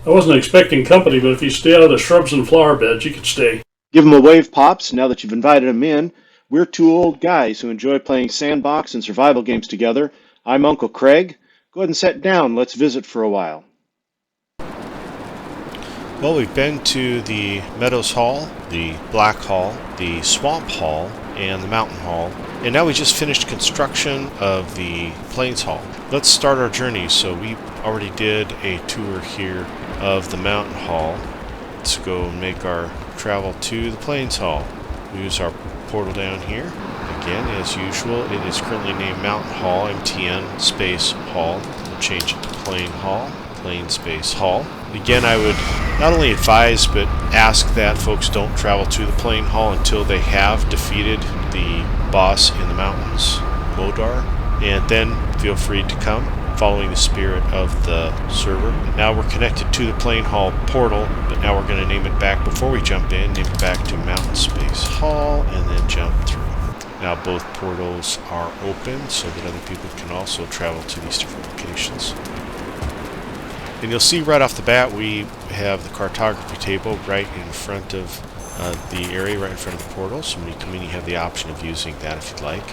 I wasn't expecting company, but if you stay out of the shrubs and flower beds, you could stay. Give them a wave, Pops, now that you've invited them in. We're two old guys who enjoy playing sandbox and survival games together. I'm Uncle Craig. Go ahead and sit down. Let's visit for a while. Well, we've been to the Meadows Hall, the Black Hall, the Swamp Hall, and the Mountain Hall. And now we just finished construction of the Plains Hall. Let's start our journey. So we already did a tour here of the Mountain Hall. Let's go and make our travel to the Plains Hall. We use our portal down here. Again, as usual, it is currently named Mountain Hall, MTN space Hall. We'll change it to Plain Hall, Plain space Hall. Again, I would not only advise but ask that folks don't travel to the Plain Hall until they have defeated the boss in the mountains, Modar, and then feel free to come, following the spirit of the server. Now we're connected to the Plain Hall portal, but now we're going to name it back before we jump in, name it back to Mountain Space Hall, and then jump through. Now both portals are open so that other people can also travel to these different locations. And you'll see right off the bat we have the cartography table right in front of the area, right in front of the portal. So when you come in, you have the option of using that if you'd like.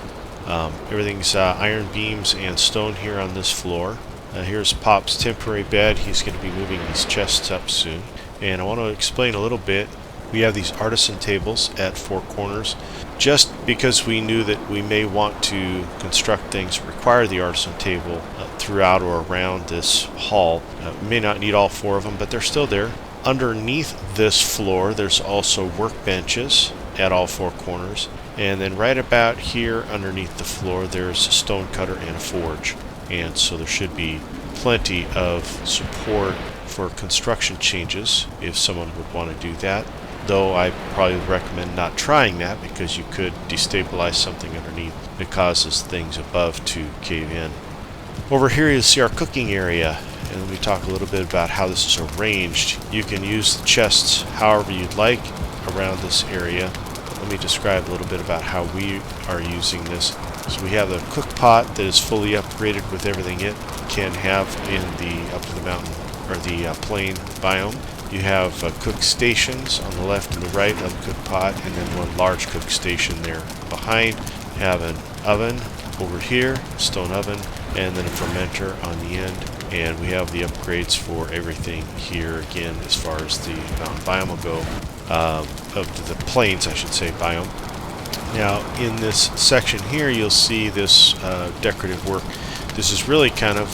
Everything's iron beams and stone here on this floor. Here's Pop's temporary bed. He's going to be moving these chests up soon. And I want to explain a little bit. We have these artisan tables at four corners just because we knew that we may want to construct things that require the artisan table throughout or around this hall. We may not need all four of them, but they're still there. Underneath this floor, there's also workbenches at all four corners. And then right about here underneath the floor, there's a stone cutter and a forge. And so there should be plenty of support for construction changes if someone would want to do that. Though I probably recommend not trying that because you could destabilize something underneath that causes things above to cave in. Over here you'll see our cooking area, and let me talk a little bit about how this is arranged. You can use the chests however you'd like around this area. Let me describe a little bit about how we are using this. So we have the cook pot that is fully upgraded with everything it can have in the up in the mountain or the plain biome. You have cook stations on the left and the right of the cook pot, and then one large cook station there behind. You have an oven over here, a stone oven, and then a fermenter on the end. And we have the upgrades for everything here again as far as the mountain biome will go, of the plains, I should say, biome. Now in this section here you'll see this decorative work. This is really kind of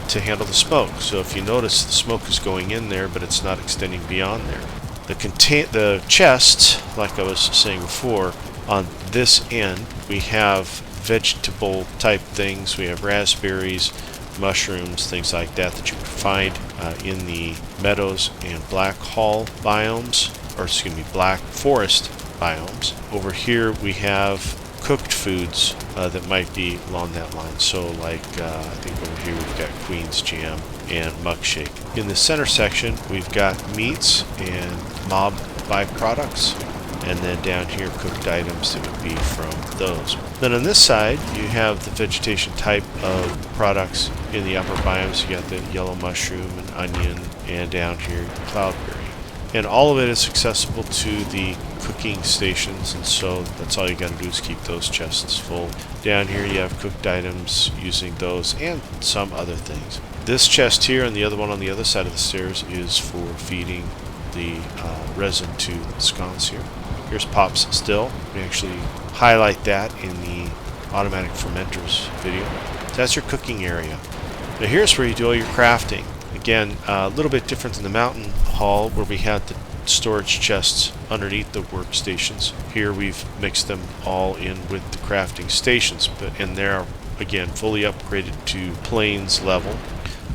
to handle the smoke. So if you notice, the smoke is going in there, but it's not extending beyond there. The chests, like I was saying before, on this end we have vegetable type things. We have raspberries, mushrooms, things like that that you would find in the Meadows and Black Hall biomes, or excuse me, Black Forest biomes. Over here we have cooked foods that might be along that line. So like I think over here we've got Queen's Jam and Muck Shake. In the center section we've got meats and mob byproducts, and then down here cooked items that would be from those. Then on this side you have the vegetation type of products. In the upper biomes you got the yellow mushroom and onion, and down here cloudberry. And all of it is accessible to the cooking stations, and so that's all you got to do is keep those chests full. Down here you have cooked items using those and some other things. This chest here and the other one on the other side of the stairs is for feeding the resin to the scones here. Here's Pop's still. We actually highlight that in the automatic fermenters video. So that's your cooking area. Now here's where you do all your crafting. Again, a little bit different than the mountain hall where we had the storage chests underneath the workstations. Here we've mixed them all in with the crafting stations, and they're again fully upgraded to plains level.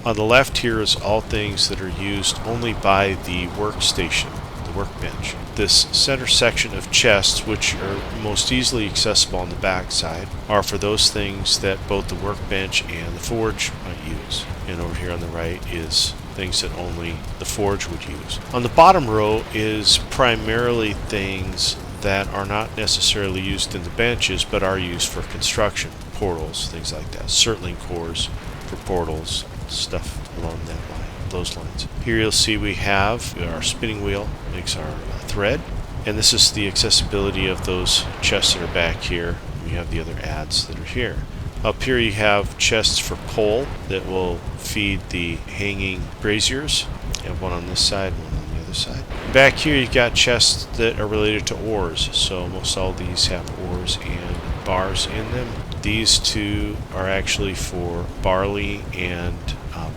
On the left here is all things that are used only by the workstation, the workbench. This center section of chests, which are most easily accessible on the back side, are for those things that both the workbench and the forge might use. And over here on the right is things that only the forge would use. On the bottom row is primarily things that are not necessarily used in the benches but are used for construction. Portals, things like that. Circling cores for portals, stuff along that line. those lines. Here you'll see we have our spinning wheel makes our thread, and this is the accessibility of those chests that are back here. We have the other adds that are here. Up here you have chests for coal that will feed the hanging braziers. You have one on this side, one on the other side. Back here you've got chests that are related to ores, so most all these have ores and bars in them. These two are actually for barley and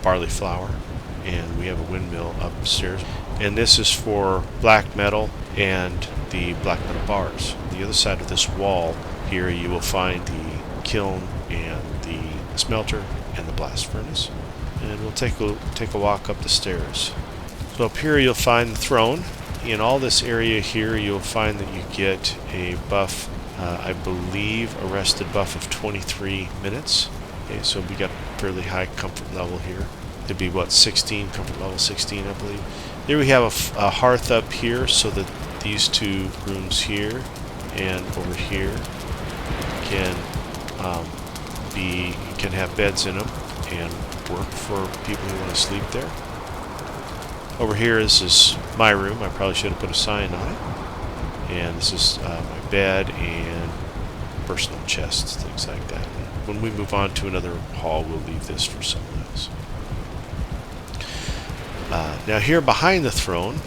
barley flour, and we have a windmill upstairs. And this is for black metal and the black metal bars. On the other side of this wall here you will find the kiln and the smelter and the blast furnace. And we'll take a walk up the stairs. So up here you'll find the throne. In all this area here you'll find that you get a buff, I believe a rested buff of 23 minutes. Okay, so we got a fairly high comfort level here. It'd be what, 16, comfort level 16 I believe. Here we have a hearth up here, so that these two rooms here and over here can can have beds in them and work for people who want to sleep there. Over here is my room. I probably should have put a sign on it. And this is my bed and personal chests, things like that. When we move on to another hall, we'll leave this for someone else. Now here behind the throne,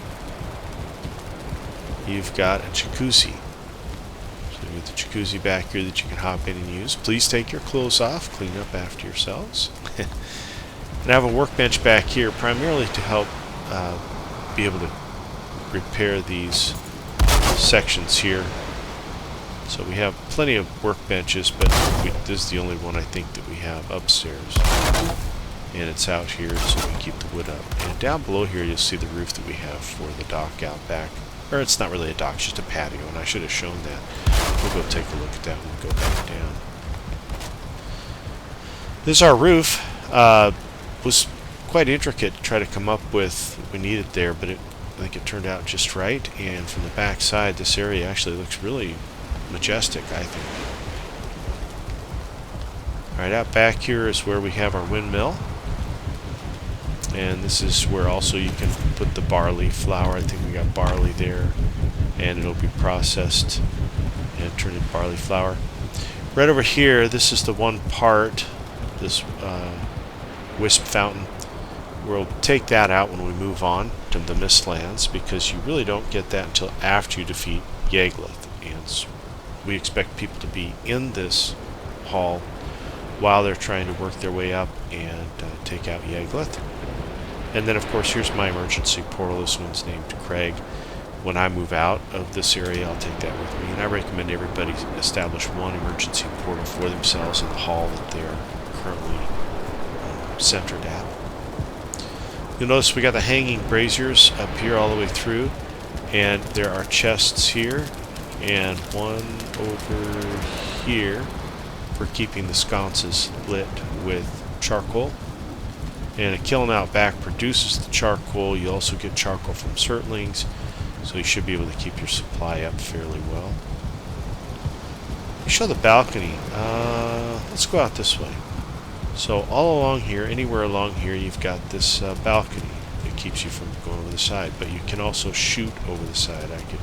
you've got a jacuzzi. So you get the jacuzzi back here that you can hop in and use. Please take your clothes off, clean up after yourselves. And I have a workbench back here primarily to help be able to repair these sections here. So we have plenty of workbenches, but this is the only one I think that we have upstairs. And it's out here so we keep the wood up. And down below here you'll see the roof that we have for the dock out back. Or it's not really a dock, it's just a patio, and I should have shown that. We'll go take a look at that when we go back down. This is our roof. Was quite intricate to try to come up with what we needed there, but I think it turned out just right. And from the back side, this area actually looks really majestic, I think. Alright, out back here is where we have our windmill. And this is where also you can put the barley flour. I think we got barley there. And it'll be processed and turned into barley flour. Right over here, this is the one part, this wisp fountain. We'll take that out when we move on to the Mistlands, because you really don't get that until after you defeat Yagluth. And we expect people to be in this hall while they're trying to work their way up and take out Yagluth. And then of course here's my emergency portal. This one's named Craig. When I move out of this area, I'll take that with me. And I recommend everybody establish one emergency portal for themselves in the hall that they're currently centered at. You'll notice we got the hanging braziers up here all the way through, and there are chests here and one over here for keeping the sconces lit with charcoal. And a kiln out back produces the charcoal. You also get charcoal from Surtlings, so you should be able to keep your supply up fairly well. We show the balcony. Let's go out this way. So all along here, anywhere along here, you've got this balcony that keeps you from going over the side. But you can also shoot over the side. I could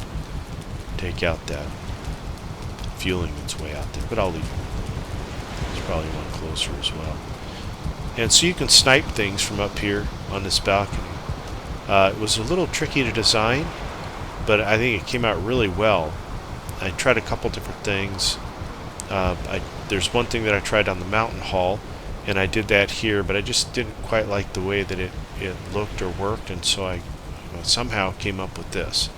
take out that fueling that's way out there, but I'll leave it. There's probably one closer as well. And so you can snipe things from up here on this balcony. It was a little tricky to design, but I think it came out really well. I tried a couple different things. There's one thing that I tried on the mountain hall, and I did that here, but I just didn't quite like the way that it looked or worked, and so I somehow came up with this.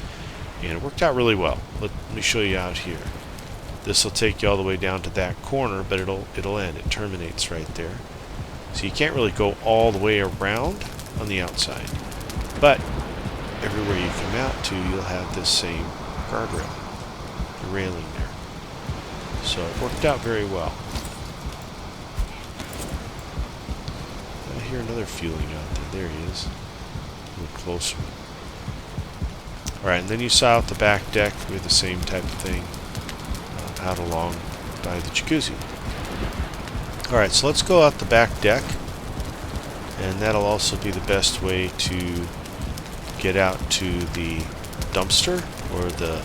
And it worked out really well. Let me show you out here. This will take you all the way down to that corner, but it'll end. It terminates right there. So you can't really go all the way around on the outside. But everywhere you come out to, you'll have this same guardrail, the railing there. So it worked out very well. I hear another fueling out there. There he is. A little closer. Alright, and then you saw out the back deck. We have the same type of thing out along by the jacuzzi. Alright, so let's go out the back deck. And that'll also be the best way to get out to the dumpster or the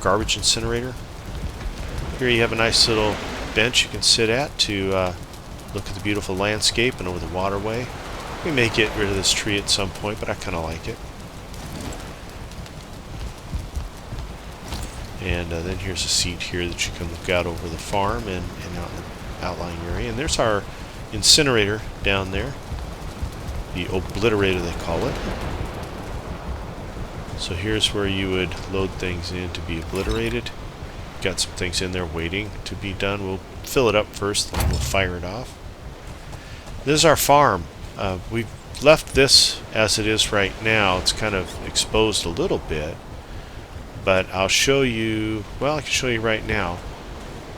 garbage incinerator. Here you have a nice little bench you can sit at to look at the beautiful landscape and over the waterway. We may get rid of this tree at some point, but I kind of like it. And then here's a seat here that you can look out over the farm and out in the outlying area. And there's our incinerator down there, the obliterator they call it. So here's where you would load things in to be obliterated. Got some things in there waiting to be done. We'll fill it up first, then we'll fire it off. This is our farm. We've left this as it is right now. It's kind of exposed a little bit, but I'll show you, well, I can show you right now.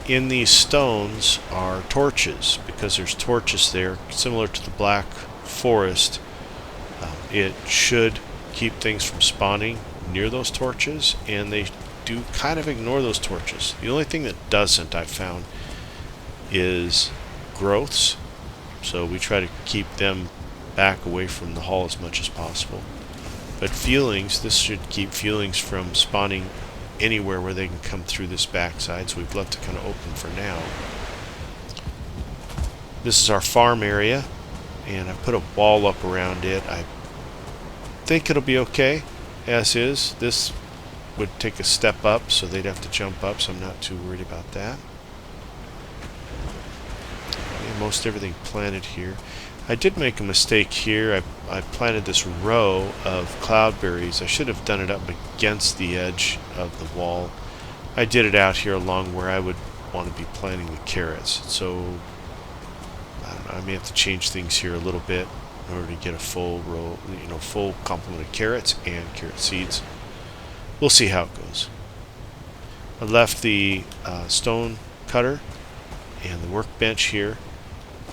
In these stones are torches, because there's torches there, similar to the Black Forest. It should keep things from spawning near those torches, and they do kind of ignore those torches. The only thing that doesn't, I've found, is growths. So we try to keep them back away from the hull as much as possible. But feelings, this should keep feelings from spawning anywhere where they can come through this backside, so we've left it kind of open for now. This is our farm area, and I put a wall up around it. I think it'll be okay as is. This would take a step up, so they'd have to jump up, so I'm not too worried about that. Okay, most everything planted here. I did make a mistake here. I planted this row of cloudberries. I should have done it up against the edge of the wall. I did it out here along where I would want to be planting the carrots. So I don't know, I may have to change things here a little bit in order to get a full row, full complement of carrots and carrot seeds. We'll see how it goes. I left the stone cutter and the workbench here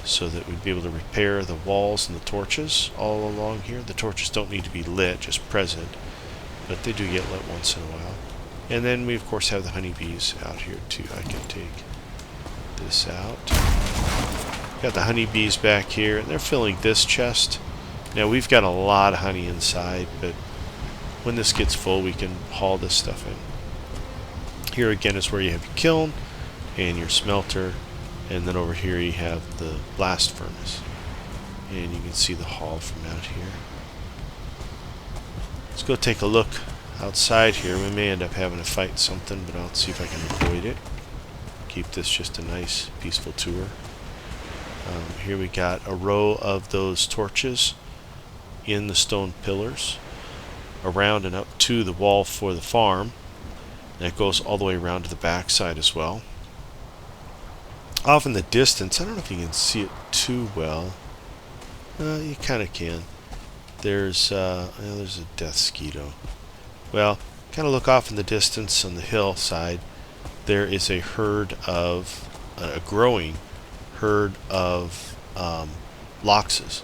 so that we'd be able to repair the walls and the torches all along here. The torches don't need to be lit, just present, but they do get lit once in a while. And then we of course have the honeybees out here too. I can take this out. Got the honeybees back here, and they're filling this chest. Now we've got a lot of honey inside, but when this gets full we can haul this stuff in. Here again is where you have your kiln and your smelter. And then over here you have the blast furnace. And you can see the hall from out here. Let's go take a look outside here. We may end up having to fight something, but I'll see if I can avoid it. Keep this just a nice, peaceful tour. Here we got a row of those torches in the stone pillars, around and up to the wall for the farm. That goes all the way around to the back side as well. Off in the distance, I don't know if you can see it too well. You kind of can. There's a death skeeto. Well, kind of look off in the distance on the hillside. There is a herd of, a growing herd of loxes.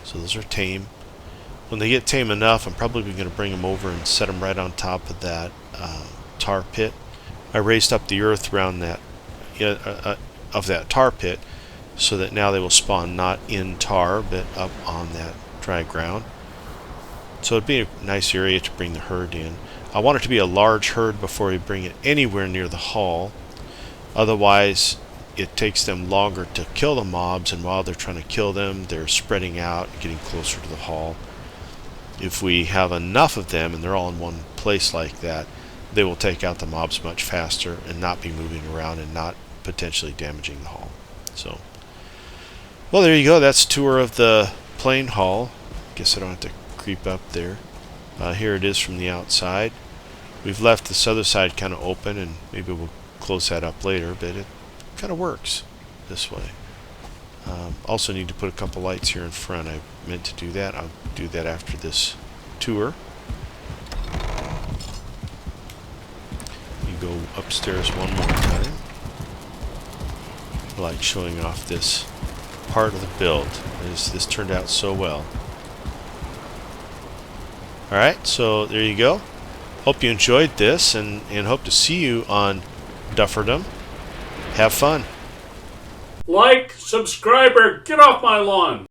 So those are tame. When they get tame enough, I'm probably going to bring them over and set them right on top of that tar pit. I raised up the earth around that of that tar pit, so that now they will spawn not in tar but up on that dry ground. So it'd be a nice area to bring the herd in. I want it to be a large herd before we bring it anywhere near the hall. Otherwise it takes them longer to kill the mobs, and while they're trying to kill them they're spreading out, getting closer to the hall. If we have enough of them and they're all in one place like that, they will take out the mobs much faster and not be moving around and not potentially damaging the hull. So, well, there you go. That's a tour of the plain hull. Guess I don't have to creep up there. Here it is from the outside. We've left this other side kind of open, and maybe we'll close that up later, but it kind of works this way. Also need to put a couple lights here in front. I meant to do that. I'll do that after this tour. You go upstairs one more time. I like showing off this part of the build. This turned out so well. Alright, so there you go. Hope you enjoyed this, and hope to see you on Dufferdam. Have fun. Like, subscriber, get off my lawn.